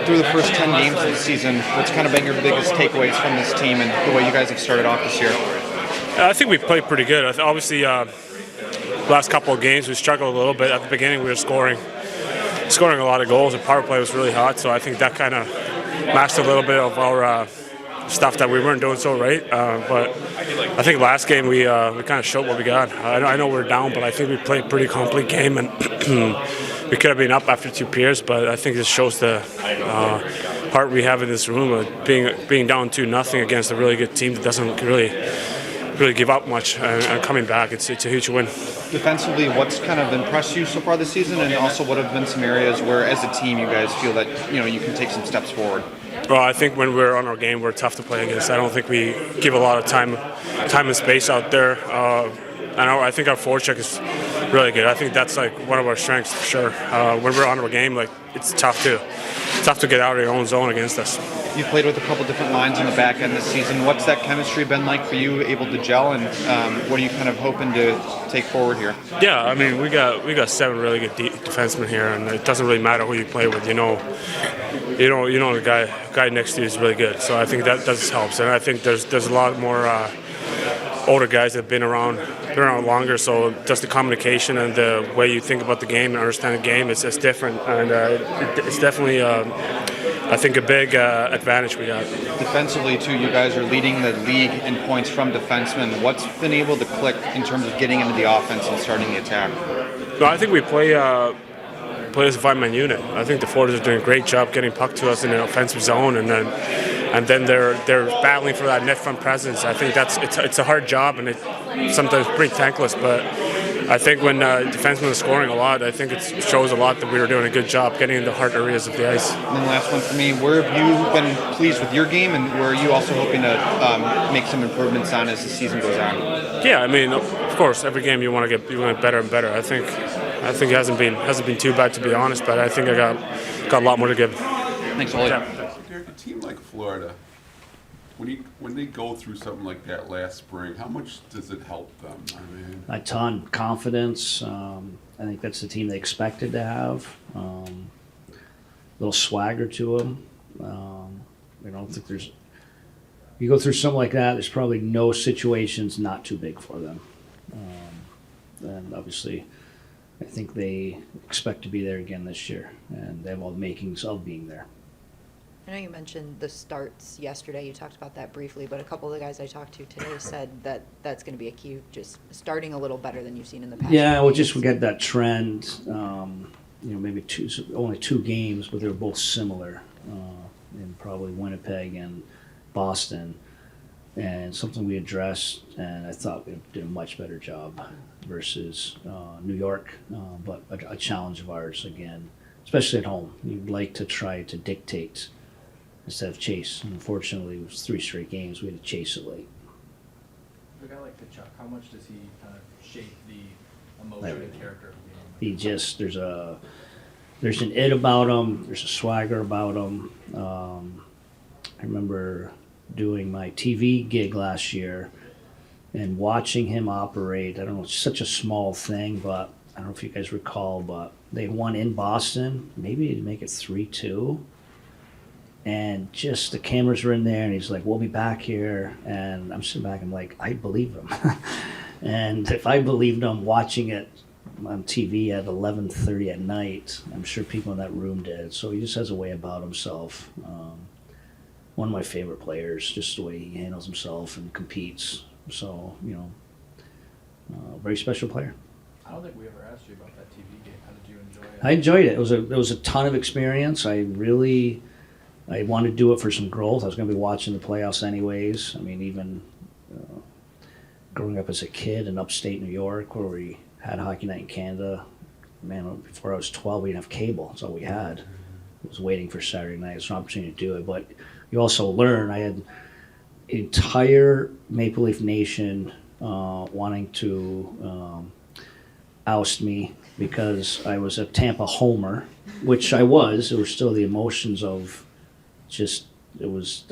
through the first 10 games of the season, what's kind of been your biggest takeaways from this team and the way you guys have started off this year? I think we played pretty good. Obviously, last couple of games we struggled a little bit. At the beginning, we were scoring a lot of goals. The power play was really hot, so I think that kind of masked a little bit of our stuff that we weren't doing so right. But I think last game we kind of showed what we got. I know we're down, but I think we played a pretty complete game, and we could have been up after 2 periods. But I think this shows the heart we have in this room of being down 2-0 against a really good team that doesn't really give up much, and coming back, it's a huge win. Defensively, what's kind of impressed you so far this season, and also what have been some areas where, as a team, you guys feel that you can take some steps forward? Well, I think when we're on our game, we're tough to play against. I don't think we give a lot of time and space out there. I think our forecheck is really good. I think that's like one of our strengths for sure. When we're on our game, like it's tough to get out of your own zone against us. You played with a couple different lines in the back end this season. What's that chemistry been like for you, able to gel, and what are you kind of hoping to take forward here? Yeah, I mean we got 7 really good defensemen here, and it doesn't really matter who you play with. You know the guy next to you is really good. So I think that does helps, and I think there's a lot more older guys that have been around longer. So just the communication and the way you think about the game and understand the game is different, and it's definitely. I think a big advantage we got. Defensively, too, you guys are leading the league in points from defensemen. What's been able to click in terms of getting into the offense and starting the attack? No, I think we play as a 5-man unit. I think the forwards are doing a great job getting puck to us in the offensive zone, and then they're battling for that net front presence. I think it's a hard job, and it's sometimes pretty thankless, but I think when defensemen are scoring a lot, I think it shows a lot that we were doing a good job getting in the hard areas of the ice. And then last one for me, where have you been pleased with your game, and where are you also hoping to make some improvements on as the season goes on? Yeah, I mean, of course, every game you want to get better and better. I think it hasn't been too bad, to be honest, but I think I got a lot more to give. Thanks, Olli. Yeah. Derek, a team like Florida, when they go through something like that last spring, how much does it help them? I mean, a ton confidence. I think that's the team they expected to have. A little swagger to them. I don't think there's. You go through something like that, there's probably no situations not too big for them. And obviously, I think they expect to be there again this year, and they have all the makings of being there. I know you mentioned the starts yesterday. You talked about that briefly, but a couple of the guys I talked to today said that that's going to be a key, just starting a little better than you've seen in the past. Yeah, we get that trend. Maybe only 2 games, but they were both similar in probably Winnipeg and Boston, and something we addressed, and I thought we did a much better job versus New York, but a challenge of ours again, especially at home. You'd like to try to dictate instead of chase. And unfortunately, it was 3 straight games. We had to chase it late. A guy like Kachuk, how much does he kind of shape the emotion and character of the game? He just there's an it about him. There's a swagger about him. I remember doing my TV gig last year and watching him operate. I don't know, it's such a small thing, but I don't know if you guys recall, but they won in Boston, maybe to make it 3-2. And just the cameras were in there, and he's like, "We'll be back here." And I'm sitting back, I'm like, I believe him. And if I believed him watching it on TV at 11:30 at night, I'm sure people in that room did. So he just has a way about himself. One of my favorite players, just the way he handles himself and competes. So, very special player. I don't think we ever asked you about that TV game. How did you enjoy it? I enjoyed it. It was a ton of experience. I wanted to do it for some growth. I was going to be watching the playoffs anyways. I mean, even growing up as a kid in upstate New York, where we had Hockey Night in Canada, man, before I was 12, we didn't have cable. That's all we had. I was waiting for Saturday night. It's an opportunity to do it. But you also learn. I had entire Maple Leaf Nation wanting to oust me because I was a Tampa homer, which I was. It was still the emotions of just I was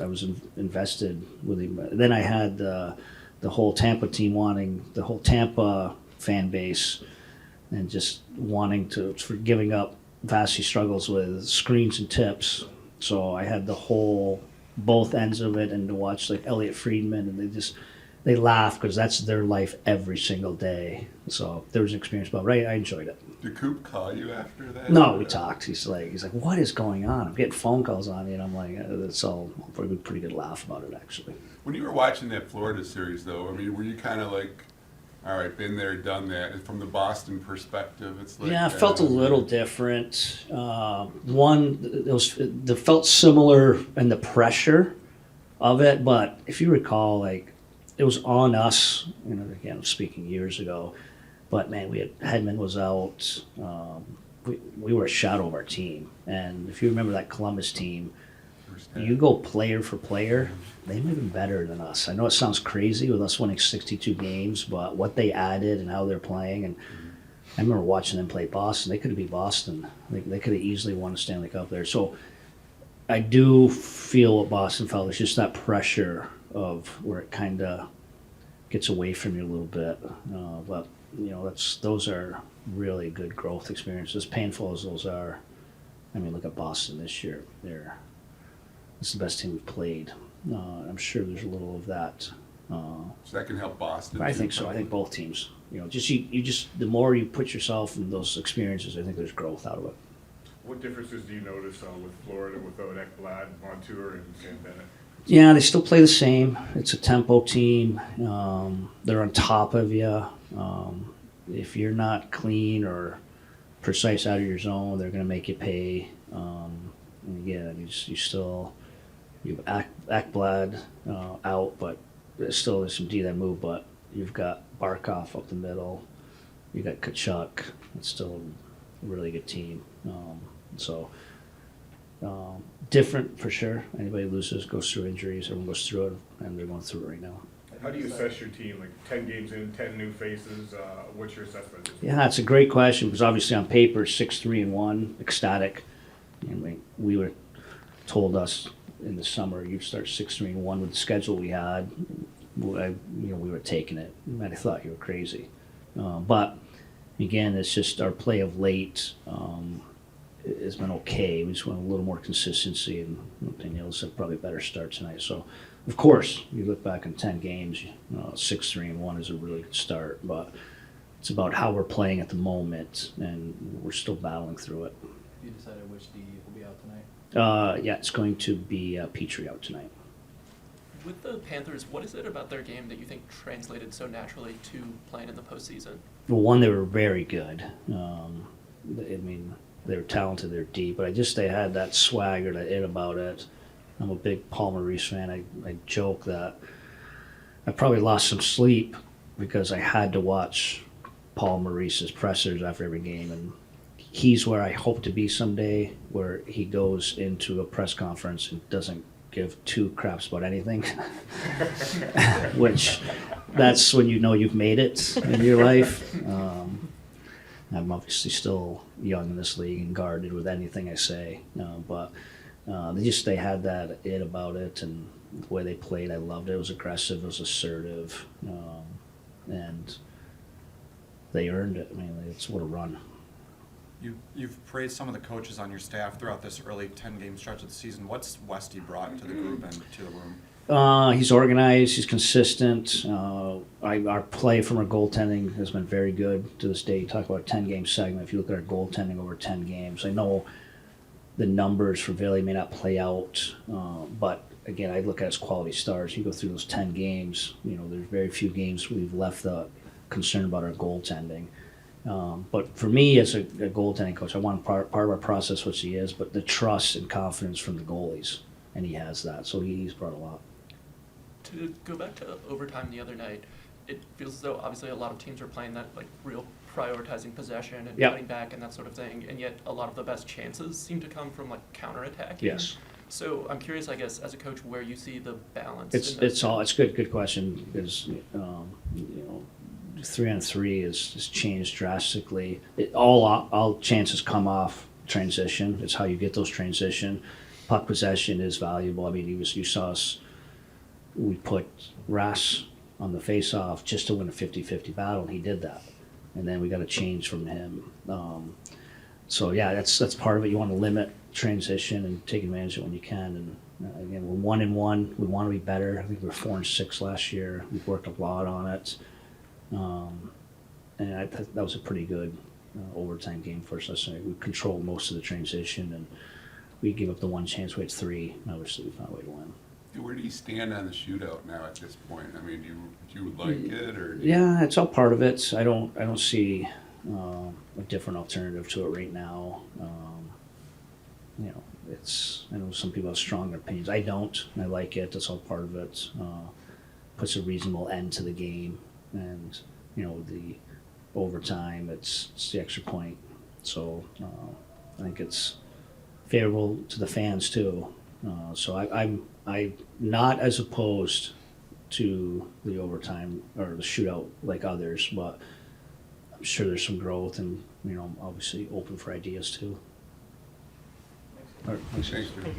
invested with him. Then I had the whole Tampa team wanting, the whole Tampa fan base, and just wanting to, for giving up Vasi struggles with screens and tips, So I had both ends of it, and to watch like Elliot Friedman, and they laugh because that's their life every single day. So there was an experience, but I enjoyed it. Did Coop call you after that? No, we talked. He's like, what is going on? I'm getting phone calls on me, and I'm like, it's all a pretty good laugh about it actually. When you were watching that Florida series, though, I mean, were you kind of like, all right, been there, done that? And from the Boston perspective, it's like, Yeah, it felt a little different. It felt similar in the pressure of it, but if you recall, like it was on us. Again, I'm speaking years ago, but man, Hedman was out. We were a shadow of our team, and if you remember that Columbus team, you go player for player, they might have been better than us. I know it sounds crazy with us winning 62 games, but what they added and how they're playing, and I remember watching them play Boston. They could have beat Boston. They could have easily won the Stanley Cup there. So I do feel what Boston felt. It's just that pressure of where it kind of gets away from you a little bit. But those are really good growth experiences. As painful as those are, I mean, look at Boston this year. It's the best team we've played. I'm sure there's a little of that. So that can help Boston. I think so. I think both teams. The more you put yourself in those experiences, I think there's growth out of it. What differences do you notice with Florida without Ekblad, Montour, and Sam Bennett? Yeah, they still play the same. It's a tempo team. They're on top of you. If you're not clean or precise out of your zone, they're going to make you pay. And again, you have Ekblad out, but still there's some D that move. But you've got Barkov up the middle. You got Kachuk. It's still a really good team. Different for sure. Anybody loses goes through injuries. Everyone goes through it, and they're going through it right now. How do you assess your team? Like 10 games in, 10 new faces. What's your assessment? Yeah, that's a great question because obviously on paper 6-3-1, ecstatic. And we were told us in the summer you'd start 6-3-1 with the schedule we had. We were taking it. I thought you were crazy, but again, it's just our play of late. Has been okay. We just want a little more consistency, and Danielle said probably a better start tonight. So, of course, you look back on 10 games, 6-3-1 is a really good start, but it's about how we're playing at the moment, and we're still battling through it. You decided which D will be out tonight? Yeah, it's going to be Petrie out tonight. With the Panthers, what is it about their game that you think translated so naturally to playing in the postseason? Well, one, they were very good. They were talented, they're deep, but they had that swagger, that it about it. I'm a big Paul Maurice fan. I joke that I probably lost some sleep because I had to watch Paul Maurice's pressers after every game, and he's where I hope to be someday, where he goes into a press conference and doesn't give two craps about anything, which that's when you know you've made it in your life. I'm obviously still young in this league and guarded with anything I say, but they had that it about it, and the way they played, I loved it. It was aggressive, it was assertive, and they earned it. I mean, it's what a run. You've praised some of the coaches on your staff throughout this early 10-game stretch of the season. What's Westy brought to the group and to the room? He's organized. He's consistent. Our play from our goaltending has been very good to this day. You talk about a 10-game segment. If you look at our goaltending over 10 games, I know the numbers for Villy may not play out, but again, I look at it as quality stars. You go through those 10 games. There's very few games we've left the concern about our goaltending. But for me, as a goaltending coach, I want part of our process, which he is, but the trust and confidence from the goalies, and he has that. So he's brought a lot. To go back to overtime the other night, it feels as though obviously a lot of teams are playing that real prioritizing possession and cutting back and that sort of thing, and yet a lot of the best chances seem to come from counterattacking. Yes. So I'm curious, I guess, as a coach, where you see the balance. It's good question because 3-on-3 has changed drastically. All chances come off transition. It's how you get those transition. Puck possession is valuable. I mean, you saw us. We put Rass on the face-off just to win a 50-50 battle, and he did that. And then we got a change from him. So yeah, that's part of it. You want to limit transition and take advantage of it when you can. And again, we're 1-1. We want to be better. I think we were 4-6 last year. We've worked a lot on it, and I thought that was a pretty good overtime game for us. We controlled most of the transition, and we gave up the one chance. We had 3. Obviously, we found a way to win. Where do you stand on the shootout now at this point? I mean, do you like it or? Yeah, it's all part of it. I don't see a different alternative to it right now. You know, I know some people have stronger opinions. I don't. I like it. That's all part of it. Puts a reasonable end to the game, and you know the overtime. It's the extra point. So I think it's favorable to the fans too. So I'm not as opposed to the overtime or the shootout like others, but I'm sure there's some growth, and you know, obviously open for ideas too. All right, thanks. Thanks, Jim.